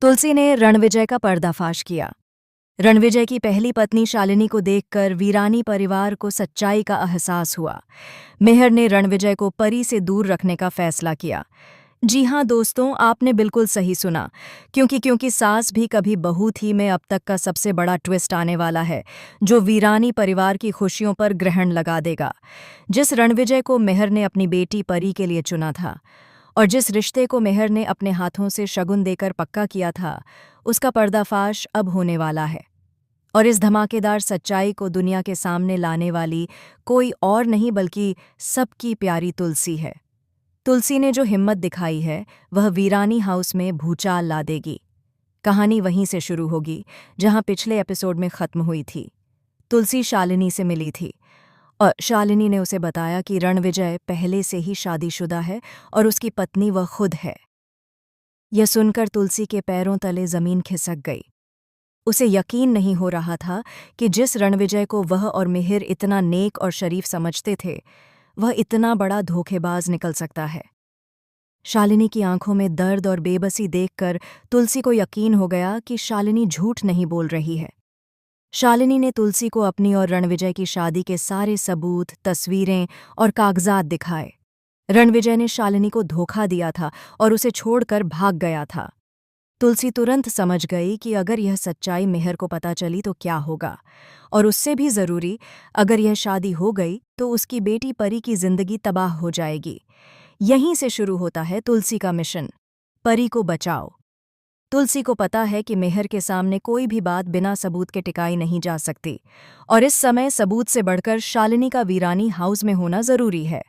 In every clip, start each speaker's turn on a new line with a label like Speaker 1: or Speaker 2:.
Speaker 1: तुलसी ने रणविजय का पर्दाफाश किया। रणविजय की पहली पत्नी शालिनी को देखकर वीरानी परिवार को सच्चाई का एहसास हुआ। मेहर ने रणविजय को परी से दूर रखने का फैसला किया। जी हाँ दोस्तों, आपने बिल्कुल सही सुना। क्योंकि सास भी कभी बहू थी में अब तक का सबसे बड़ा ट्विस्ट आने वाला है, जो वीरानी परिवार की खुशियों पर ग्रहण लगा देगा। जिस रणविजय को मेहर ने अपनी बेटी परी के लिए चुना था और जिस रिश्ते को मेहर ने अपने हाथों से शगुन देकर पक्का किया था, उसका पर्दाफाश अब होने वाला है। और इस धमाकेदार सच्चाई को दुनिया के सामने लाने वाली कोई और नहीं बल्कि सबकी प्यारी तुलसी है। तुलसी ने जो हिम्मत दिखाई है, वह वीरानी हाउस में भूचाल ला देगी। कहानी वहीं से शुरू होगी जहां पिछले एपिसोड में खत्म हुई थी। तुलसी शालिनी से मिली थी और शालिनी ने उसे बताया कि रणविजय पहले से ही शादीशुदा है और उसकी पत्नी वह खुद है। यह सुनकर तुलसी के पैरों तले जमीन खिसक गई। उसे यकीन नहीं हो रहा था कि जिस रणविजय को वह और मिहिर इतना नेक और शरीफ समझते थे, वह इतना बड़ा धोखेबाज निकल सकता है। शालिनी की आंखों में दर्द और बेबसी देखकर तुलसी को यकीन हो गया कि शालिनी झूठ नहीं बोल रही है। शालिनी ने तुलसी को अपनी और रणविजय की शादी के सारे सबूत, तस्वीरें और कागजात दिखाए। रणविजय ने शालिनी को धोखा दिया था और उसे छोड़कर भाग गया था। तुलसी तुरंत समझ गई कि अगर यह सच्चाई मेहर को पता चली तो क्या होगा, और उससे भी ज़रूरी, अगर यह शादी हो गई तो उसकी बेटी परी की जिंदगी तबाह हो जाएगी। यहीं से शुरू होता है तुलसी का मिशन, परी को बचाओ। तुलसी को पता है कि मेहर के सामने कोई भी बात बिना सबूत के टिकाई नहीं जा सकती, और इस समय सबूत से बढ़कर शालिनी का वीरानी हाउस में होना ज़रूरी है।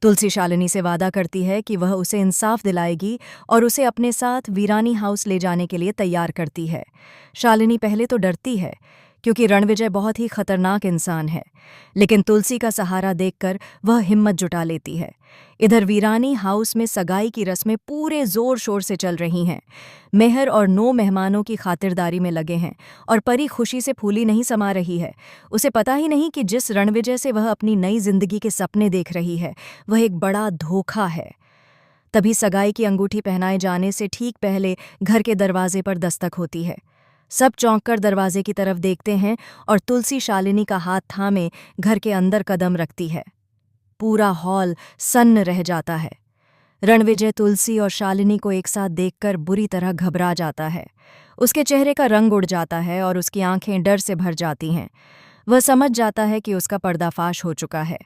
Speaker 1: तुलसी शालिनी से वादा करती है कि वह उसे इंसाफ दिलाएगी और उसे अपने साथ वीरानी हाउस ले जाने के लिए तैयार करती है। शालिनी पहले तो डरती है, क्योंकि रणविजय बहुत ही खतरनाक इंसान है, लेकिन तुलसी का सहारा देखकर वह हिम्मत जुटा लेती है। इधर वीरानी हाउस में सगाई की रस्में पूरे जोर शोर से चल रही हैं। मेहर और 9 मेहमानों की खातिरदारी में लगे हैं और परी खुशी से फूली नहीं समा रही है। उसे पता ही नहीं कि जिस रणविजय से वह अपनी नई जिंदगी के सपने देख रही है, वह एक बड़ा धोखा है। तभी सगाई की अंगूठी पहनाए जाने से ठीक पहले घर के दरवाजे पर दस्तक होती है। सब चौंककर दरवाजे की तरफ देखते हैं और तुलसी शालिनी का हाथ थामे घर के अंदर कदम रखती है। पूरा हॉल सन्न रह जाता है। रणविजय तुलसी और शालिनी को एक साथ देखकर बुरी तरह घबरा जाता है। उसके चेहरे का रंग उड़ जाता है और उसकी आंखें डर से भर जाती हैं। वह समझ जाता है कि उसका पर्दाफाश हो चुका है।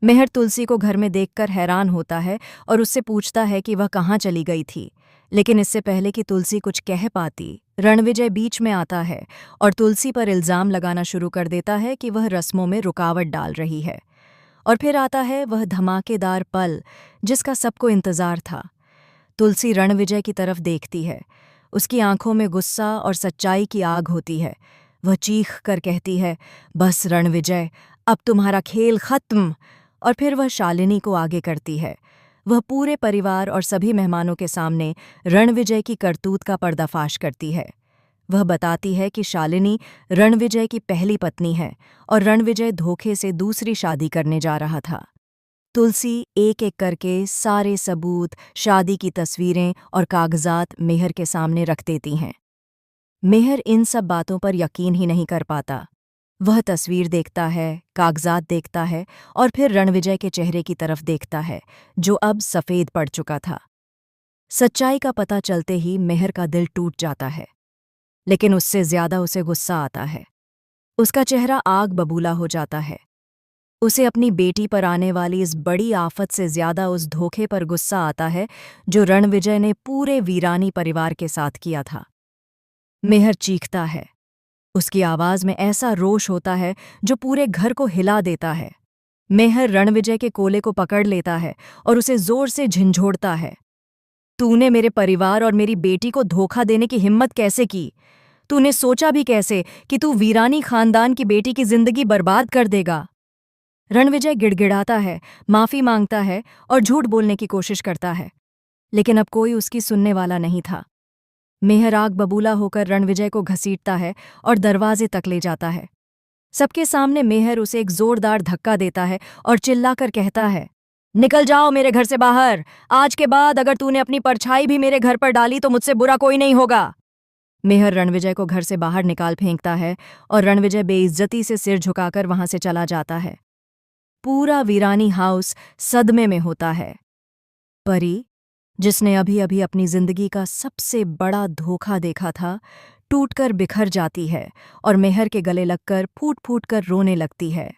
Speaker 1: मेहर तुलसी को घर में देखकर हैरान होता है और उससे पूछता है कि वह कहाँ चली गई थी। लेकिन इससे पहले कि तुलसी कुछ कह पाती, रणविजय बीच में आता है और तुलसी पर इल्जाम लगाना शुरू कर देता है कि वह रस्मों में रुकावट डाल रही है। और फिर आता है वह धमाकेदार पल जिसका सबको इंतजार था। तुलसी रणविजय की तरफ देखती है। उसकी आंखों में गुस्सा और सच्चाई की आग होती है। वह चीख कर कहती है, बस रणविजय, अब तुम्हारा खेल खत्म। और फिर वह शालिनी को आगे करती है। वह पूरे परिवार और सभी मेहमानों के सामने रणविजय की करतूत का पर्दाफाश करती है। वह बताती है कि शालिनी रणविजय की पहली पत्नी है और रणविजय धोखे से दूसरी शादी करने जा रहा था। तुलसी एक एक करके सारे सबूत, शादी की तस्वीरें और कागजात मेहर के सामने रख देती हैं। मेहर इन सब बातों पर यकीन ही नहीं कर पाता। वह तस्वीर देखता है, कागजात देखता है और फिर रणविजय के चेहरे की तरफ देखता है, जो अब सफ़ेद पड़ चुका था। सच्चाई का पता चलते ही मेहर का दिल टूट जाता है, लेकिन उससे ज्यादा उसे गुस्सा आता है। उसका चेहरा आग बबूला हो जाता है। उसे अपनी बेटी पर आने वाली इस बड़ी आफत से ज्यादा उस धोखे पर गुस्सा आता है जो रणविजय ने पूरे वीरानी परिवार के साथ किया था। मेहर चीखता है। उसकी आवाज में ऐसा रोष होता है जो पूरे घर को हिला देता है। मेहर रणविजय के कोले को पकड़ लेता है और उसे जोर से झंझोड़ता है। तूने मेरे परिवार और मेरी बेटी को धोखा देने की हिम्मत कैसे की? तूने सोचा भी कैसे कि तू वीरानी खानदान की बेटी की जिंदगी बर्बाद कर देगा? रणविजय गिड़गिड़ाता है, माफी मांगता है और झूठ बोलने की कोशिश करता है, लेकिन अब कोई उसकी सुनने वाला नहीं था। मेहर आग बबूला होकर रणविजय को घसीटता है और दरवाजे तक ले जाता है। सबके सामने मेहर उसे एक जोरदार धक्का देता है और चिल्लाकर कहता है, निकल जाओ मेरे घर से बाहर। आज के बाद अगर तूने अपनी परछाई भी मेरे घर पर डाली तो मुझसे बुरा कोई नहीं होगा। मेहर रणविजय को घर से बाहर निकाल फेंकता है और रणविजय बेइज्जती से सिर झुकाकर वहां से चला जाता है। पूरा वीरानी हाउस सदमे में होता है। परी, जिसने अभी अभी अपनी जिंदगी का सबसे बड़ा धोखा देखा था, टूटकर बिखर जाती है और मेहर के गले लगकर फूट फूट कर रोने लगती है।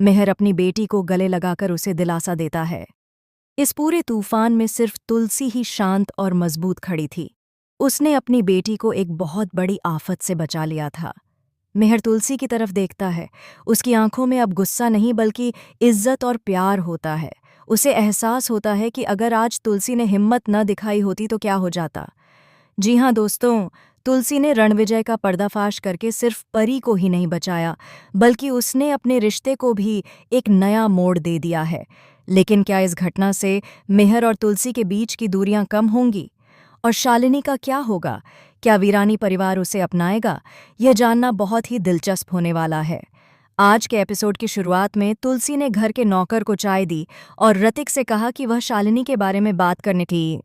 Speaker 1: मेहर अपनी बेटी को गले लगाकर उसे दिलासा देता है। इस पूरे तूफान में सिर्फ तुलसी ही शांत और मजबूत खड़ी थी। उसने अपनी बेटी को एक बहुत बड़ी आफत से बचा लिया था। मेहर तुलसी की तरफ देखता है। उसकी आंखों में अब गुस्सा नहीं बल्कि इज्जत और प्यार होता है। उसे एहसास होता है कि अगर आज तुलसी ने हिम्मत न दिखाई होती तो क्या हो जाता। जी हाँ दोस्तों, तुलसी ने रणविजय का पर्दाफाश करके सिर्फ परी को ही नहीं बचाया, बल्कि उसने अपने रिश्ते को भी एक नया मोड़ दे दिया है। लेकिन क्या इस घटना से मेहर और तुलसी के बीच की दूरियां कम होंगी? और शालिनी का क्या होगा? क्या वीरानी परिवार उसे अपनाएगा? यह जानना बहुत ही दिलचस्प होने वाला है। आज के एपिसोड की शुरुआत में तुलसी ने घर के नौकर को चाय दी और रतिक से कहा कि वह शालिनी के बारे में बात करने थी।